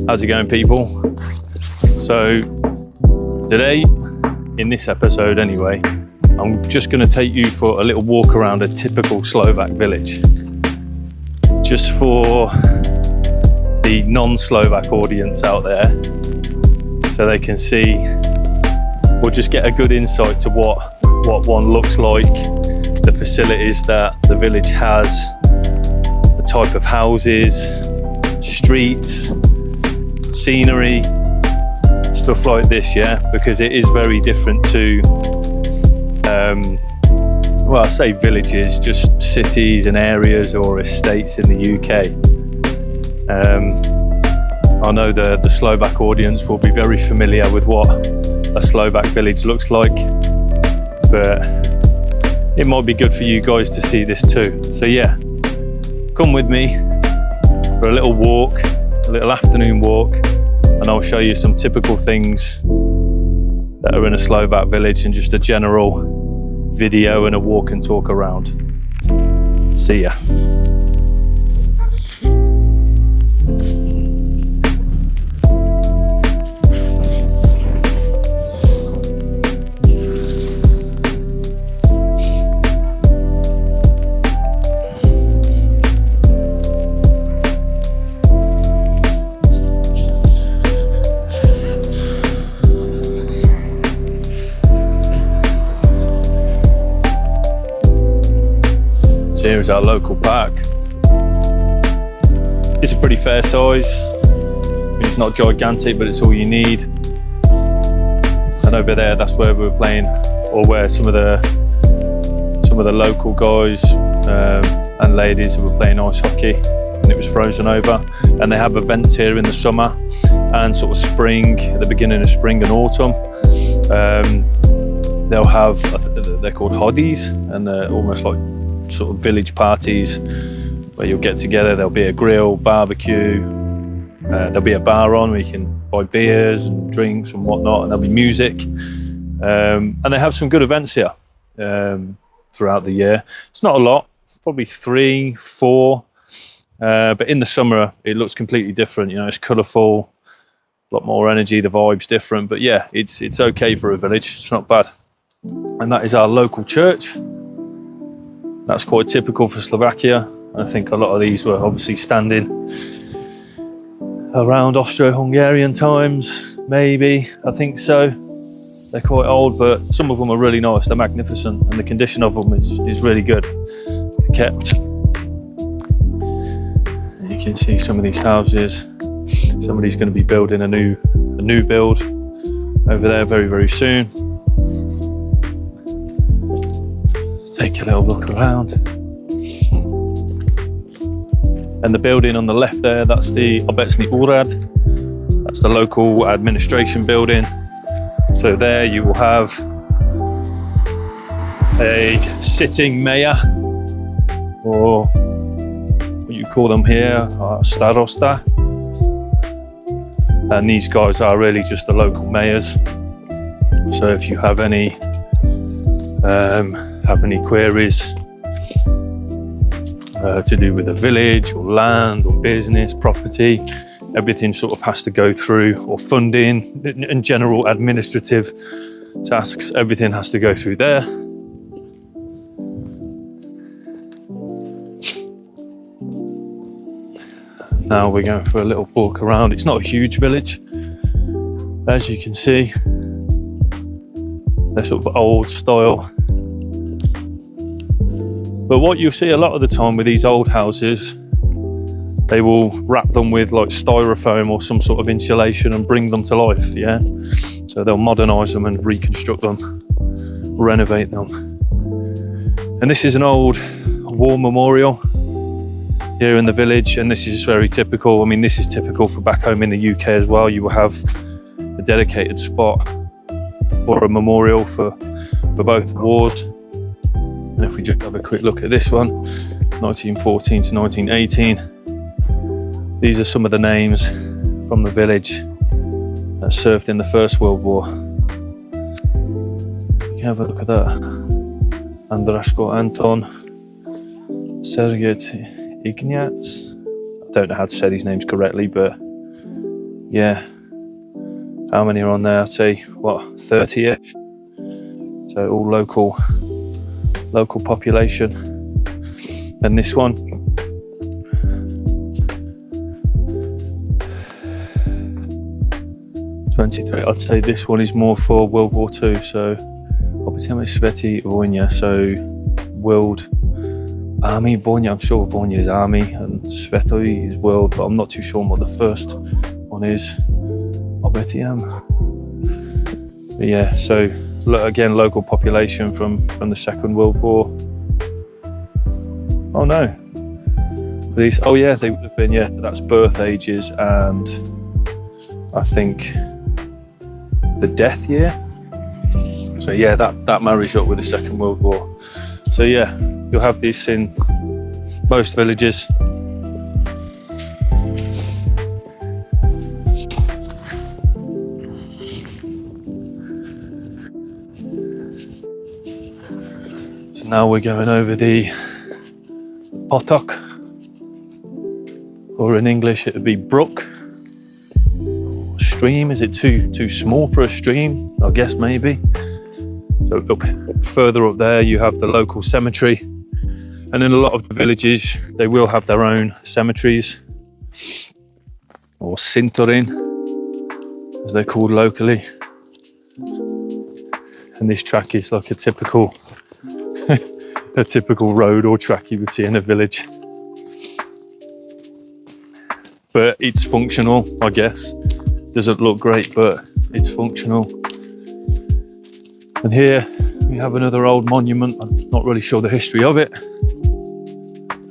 How's it going, people? So today, in this episode anyway, I'm just going to take you for a little walk around a typical Slovak village, just for the non-Slovak audience out there, so they can see or just get a good insight to what one looks like, the facilities that the village has, the type of houses, streets, scenery, stuff like this, yeah, because it is very different to well, I say villages, just cities and areas or estates in the UK. I know the Slovak audience will be very familiar with what a Slovak village looks like, but it might be good for you guys to see this too. So yeah, come with me for a little walk, a little afternoon walk, and I'll show you some typical things that are in a Slovak village and just a general video and a walk and talk around. See ya. Here's our local park. It's a pretty fair size. I mean, it's not gigantic, but it's all you need. And over there, that's where we were playing, or where some of the local guys and ladies who were playing ice hockey, and it was frozen over. And they have events here in the summer and sort of spring, at the beginning of spring and autumn. They'll have, they're called hoddies, and they're almost like sort of village parties where you'll get together. There'll be a grill, barbecue, there'll be a bar on where you can buy beers and drinks and whatnot, and there'll be music, and they have some good events here throughout the year. It's not a lot, probably 3, 4, but in the summer it looks completely different. You know, it's colourful, a lot more energy, the vibe's different, but yeah, it's okay for a village. It's not bad. And that is our local church. That's quite typical for Slovakia. I think a lot of these were obviously standing around Austro-Hungarian times, maybe, I think so. They're quite old, but some of them are really nice, they're magnificent, and the condition of them is really good, kept. You can see some of these houses. Somebody's going to be building a new build over there very, very soon. Take a little look around. And the building on the left there, that's the Obecny Úrad. That's the local administration building. So there you will have a sitting mayor, or what you call them here, starosta. And these guys are really just the local mayors. So if you have any queries to do with the village or land or business, property, everything sort of has to go through, or funding and general administrative tasks, everything has to go through there. Now we're going for a little walk around. It's not a huge village, as you can see. They're sort of old style. But what you'll see a lot of the time with these old houses, they will wrap them with like styrofoam or some sort of insulation and bring them to life, yeah? So they'll modernise them and reconstruct them, renovate them. And this is an old war memorial here in the village, and this is very typical. I mean, this is typical for back home in the UK as well. You will have a dedicated spot for a memorial for both wars. And if we just have a quick look at this one, 1914 to 1918, these are some of the names from the village that served in the First World War. You can have a look at that. Andraško Anton, Sergej Ignác. I don't know how to say these names correctly, but yeah, how many are on there? I'd say, what, 30-ish? So all local population. And this one, I'd say this one is more for World War II. So, Obytemy Svety Vojna. So, World Army Vojna. I'm sure Vojna is Army and Svety is World, but I'm not too sure what the first one is. Obytemy. But yeah, so again, local population from the Second World War. Oh no. These, oh yeah, they would have been, yeah, that's birth ages and I think the death year. So yeah, that marries up with the Second World War. So yeah, you'll have this in most villages. So now we're going over the potok, or in English it would be brook. Stream, is it too small for a stream? I guess maybe. So up further up there you have the local cemetery, and in a lot of the villages they will have their own cemeteries, or cintorin as they're called locally. And this track is like a typical a typical road or track you would see in a village, but it's functional, I guess. Doesn't look great, but it's functional. And here we have another old monument. I'm not really sure the history of it.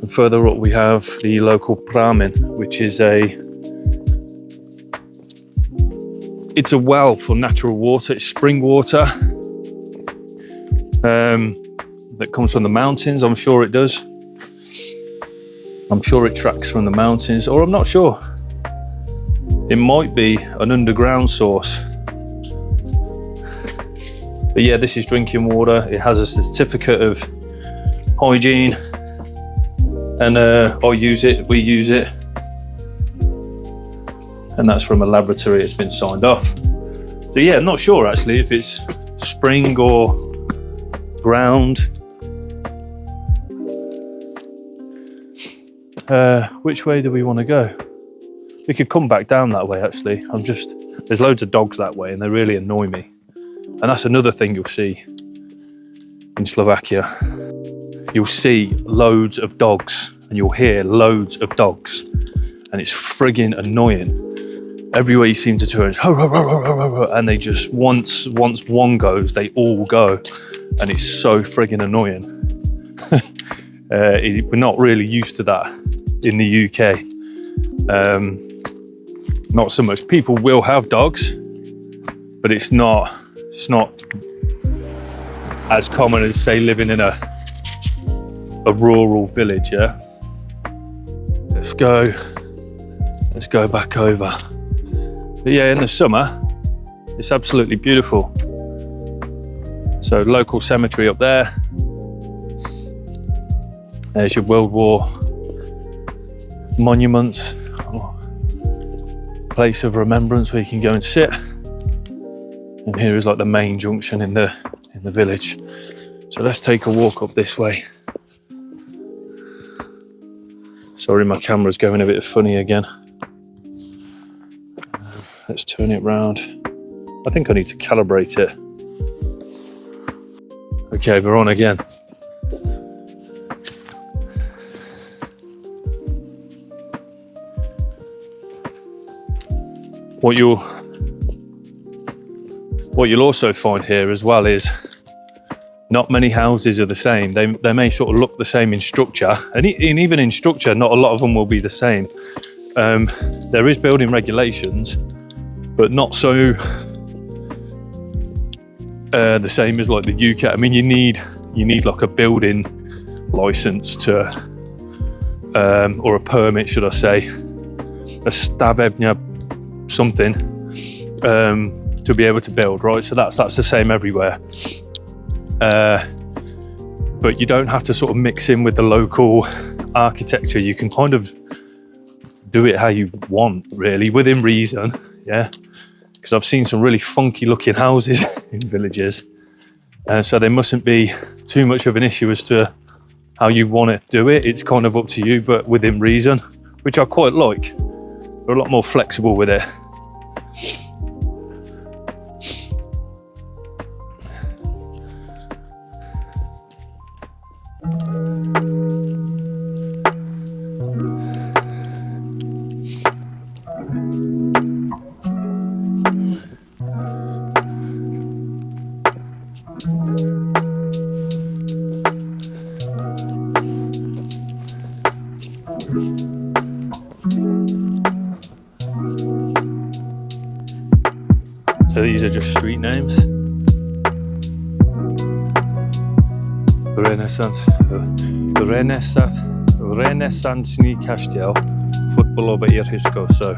And further up we have the local pramen, which is it's a well for natural water. It's spring water that comes from the mountains. I'm sure it does. I'm sure it tracks from the mountains, or I'm not sure. It might be an underground source. But yeah, this is drinking water. It has a certificate of hygiene, and I use it, we use it. And that's from a laboratory, it's been signed off. So yeah, not sure actually if it's spring or ground. Which way do we want to go? We could come back down that way actually. There's loads of dogs that way and they really annoy me. And that's another thing you'll see in Slovakia. You'll see loads of dogs and you'll hear loads of dogs, and it's friggin' annoying. Everywhere you seem to turn, and they just, once one goes, they all go, and it's so friggin' annoying. We're not really used to that in the UK. Not so much. People will have dogs, but it's not as common as, say, living in a rural village. Yeah. Let's go back over. But yeah, in the summer, it's absolutely beautiful. So local cemetery up there. There's your World War monuments, place of remembrance where you can go and sit. And here is like the main junction in the village. So let's take a walk up this way. Sorry, my camera's going a bit funny again. Let's turn it round. I think I need to calibrate it. Okay, we're on again. What you'll also find here as well is not many houses are the same. They may sort of look the same in structure, and even in structure, not a lot of them will be the same. There is building regulations, but not so the same as like the UK. I mean, you need like a building license to, or a permit, should I say, a stavebnia something, to be able to build, right? So that's the same everywhere. But you don't have to sort of mix in with the local architecture. You can kind of do it how you want, really, within reason, yeah? Because I've seen some really funky looking houses in villages. So there mustn't be too much of an issue as to how you want to do it. It's kind of up to you, but within reason, which I quite like. They're a lot more flexible with it. So these are just street names. Renesansny Kościół, futbolowe ihrisko. So,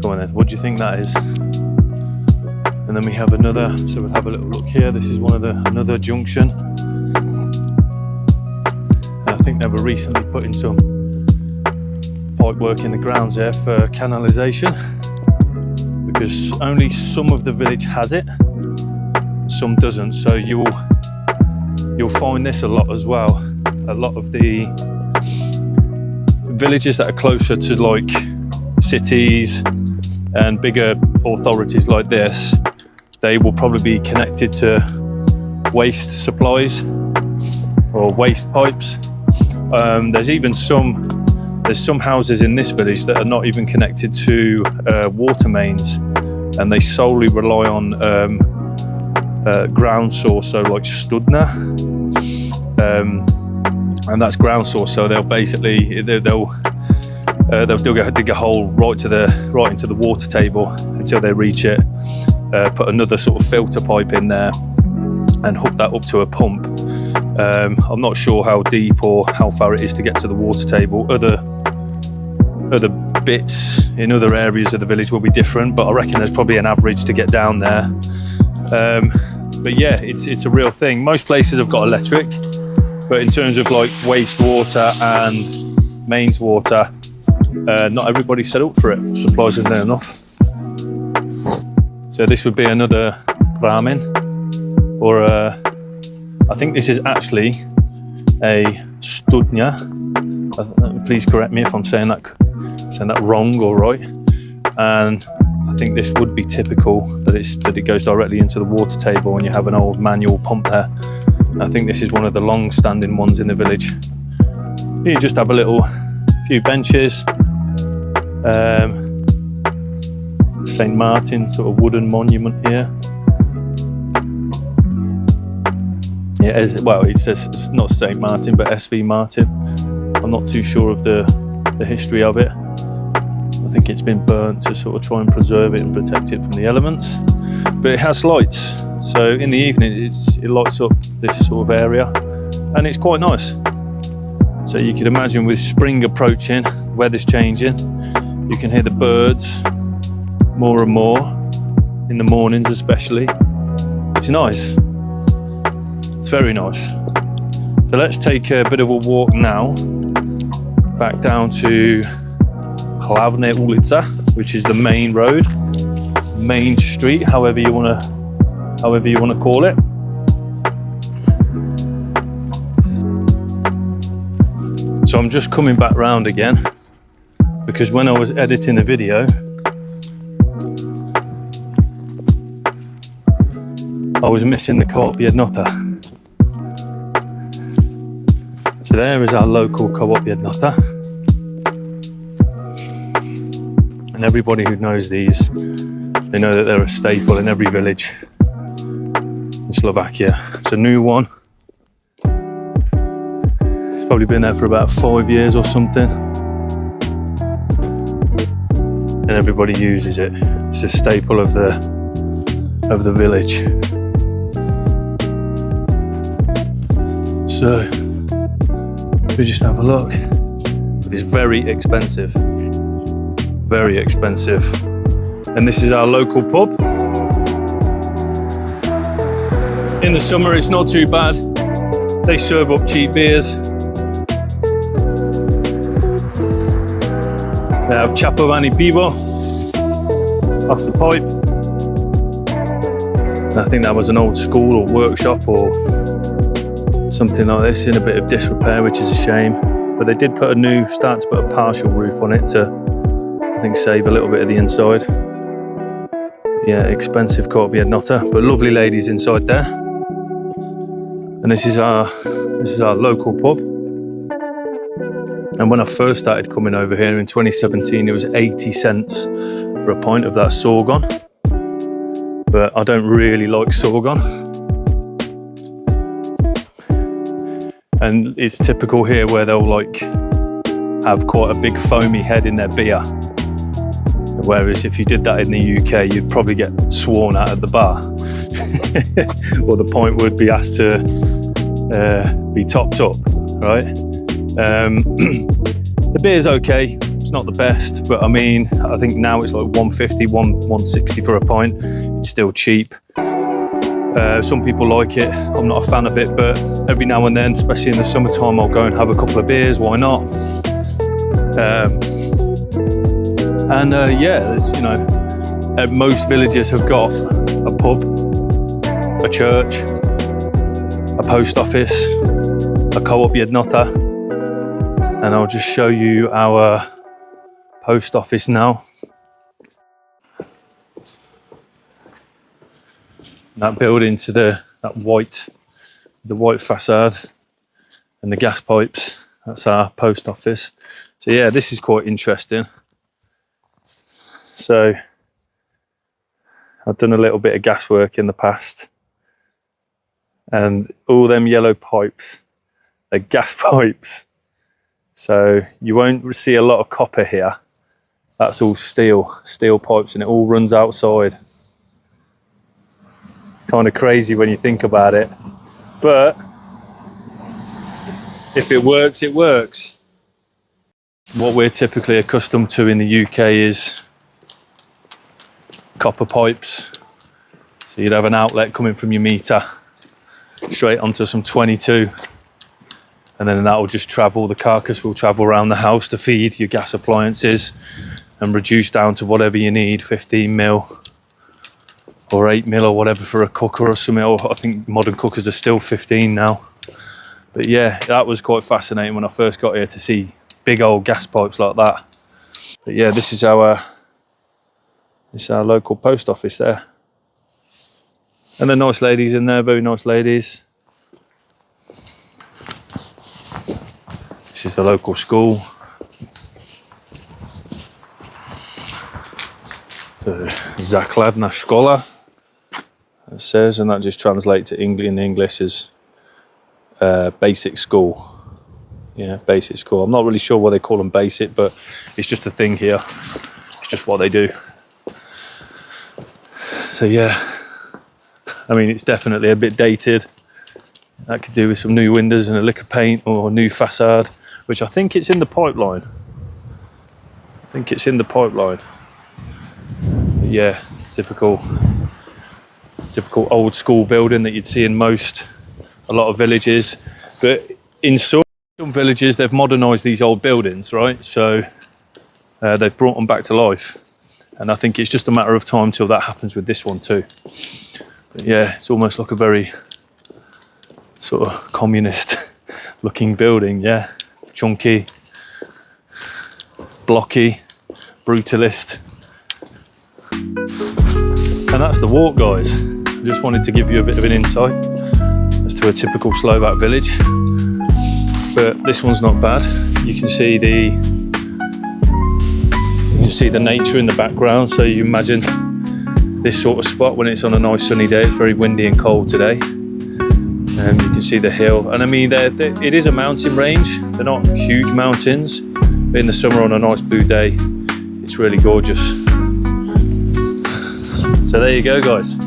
come on then, what do you think that is? And then we have another, so we'll have a little look here. This is another junction. I think they were recently putting some pipe work in the grounds there for canalisation, because only some of the village has it, some doesn't. So you'll find this a lot as well. A lot of the villages that are closer to like cities and bigger authorities like this, they will probably be connected to waste supplies or waste pipes. There's some houses in this village that are not even connected to water mains, and they solely rely on ground source, so like studna, and that's ground source. So they'll basically dig a hole right into the water table until they reach it, put another sort of filter pipe in there and hook that up to a pump. I'm not sure how deep or how far it is to get to the water table. Other bits in other areas of the village will be different, but I reckon there's probably an average to get down there. But yeah, it's a real thing. Most places have got electric, but in terms of like wastewater and mains water, not everybody's set up for it, surprisingly enough. So this would be another ramen, or I think this is actually a studnia. Please correct me if I'm saying that wrong or right. And I think this would be typical that it goes directly into the water table and you have an old manual pump there. I think this is one of the long-standing ones in the village. You just have a few benches, St. Martin sort of wooden monument here. Yeah, it says it's not St. Martin but SV Martin. I'm not too sure of the history of it. I think it's been burnt to sort of try and preserve it and protect it from the elements. But it has lights, so in the evening it lights up this sort of area, and it's quite nice. So you could imagine with spring approaching, weather's changing, you can hear the birds more and more in the mornings especially. It's nice. It's very nice. So let's take a bit of a walk now back down to Hlavne ulica, which is the main road, main street, however you want to call it. So I'm just coming back round again because when I was editing the video, I was missing the co-op jednota. So there is our local co-op jednota. And everybody who knows these, they know that they're a staple in every village in Slovakia. It's a new one. It's probably been there for about 5 years or something. And everybody uses it. It's a staple of the village. So we just have a look. It's very expensive. Very expensive. And this is our local pub. In the summer it's not too bad. They serve up cheap beers. They have Chapovani pivo off the pipe. And I think that was an old school or workshop or something like this in a bit of disrepair, which is a shame. But they did start to put a partial roof on it to, I think, save a little bit of the inside. Yeah, expensive Korby Jednota, but lovely ladies inside there. And this is our local pub. And when I first started coming over here in 2017, it was 80 cents for a pint of that Sorgon. But I don't really like Sorgon. And it's typical here where they'll like have quite a big foamy head in their beer. Whereas if you did that in the UK, you'd probably get sworn at the bar. Or the pint would be asked to be topped up, right? The beer's okay, it's not the best, but I mean, I think now it's like 150, 160 for a pint. It's still cheap. Some people like it, I'm not a fan of it, but every now and then, especially in the summertime, I'll go and have a couple of beers, why not? Yeah, there's, you know, most villages have got a pub, a church, a post office, a co-op Jednota, and I'll just show you our post office now. That building to that white facade and the gas pipes, that's our post office. So yeah, this is quite interesting. So I've done a little bit of gas work in the past, and all them yellow pipes are gas pipes. So you won't see a lot of copper here. That's all steel pipes, and it all runs outside. Kind of crazy when you think about it, but if it works, it works. What we're typically accustomed to in the UK is copper pipes. So you'd have an outlet coming from your meter straight onto some 22, and then that will just travel, the carcass will travel around the house to feed your gas appliances and reduce down to whatever you need, 15 mil or 8 mil or whatever for a cooker or something. I think modern cookers are still 15 now. But yeah, that was quite fascinating when I first got here to see big old gas pipes like that. But yeah, this is our local post office there. And the nice ladies in there, very nice ladies. This is the local school. So, Základná škola, it says, and that just translates to English as basic school. Yeah, basic school. I'm not really sure why they call them basic, but it's just a thing here. It's just what they do. So yeah, I mean, it's definitely a bit dated. That could do with some new windows and a lick of paint or a new facade, which I think it's in the pipeline. But yeah, typical old school building that you'd see in a lot of villages. But in some villages, they've modernised these old buildings, right? So they've brought them back to life. And I think it's just a matter of time till that happens with this one too. But yeah, it's almost like a very sort of communist looking building, yeah. Chunky, blocky, brutalist. And that's the walk, guys. I just wanted to give you a bit of an insight as to a typical Slovak village. But this one's not bad. You can see the nature in the background, so you imagine this sort of spot when it's on a nice sunny day. It's very windy and cold today, and you can see the hill. And I mean, it is a mountain range. They're not huge mountains, but in the summer on a nice blue day, it's really gorgeous. So there you go, guys.